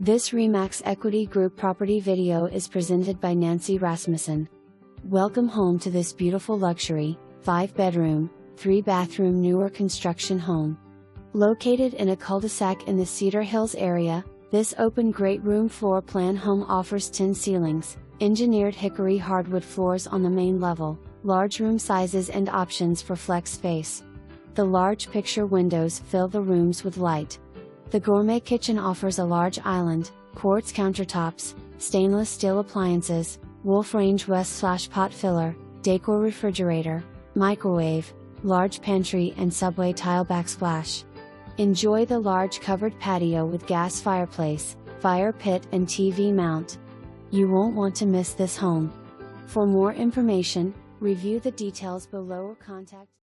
This Remax Equity Group property video is presented by Nancy Rasmussen. Welcome home to this beautiful luxury, 5-bedroom, 3-bathroom newer construction home. Located in a cul-de-sac in the Cedar Hills area, this open great room floor plan home offers 10 ceilings, engineered hickory hardwood floors on the main level, large room sizes and options for flex space. The large picture windows fill the rooms with light. The gourmet kitchen offers a large island, quartz countertops, stainless steel appliances, Wolf Range West/pot filler, Dacor refrigerator, microwave, large pantry and subway tile backsplash. Enjoy the large covered patio with gas fireplace, fire pit and TV mount. You won't want to miss this home. For more information, review the details below or contact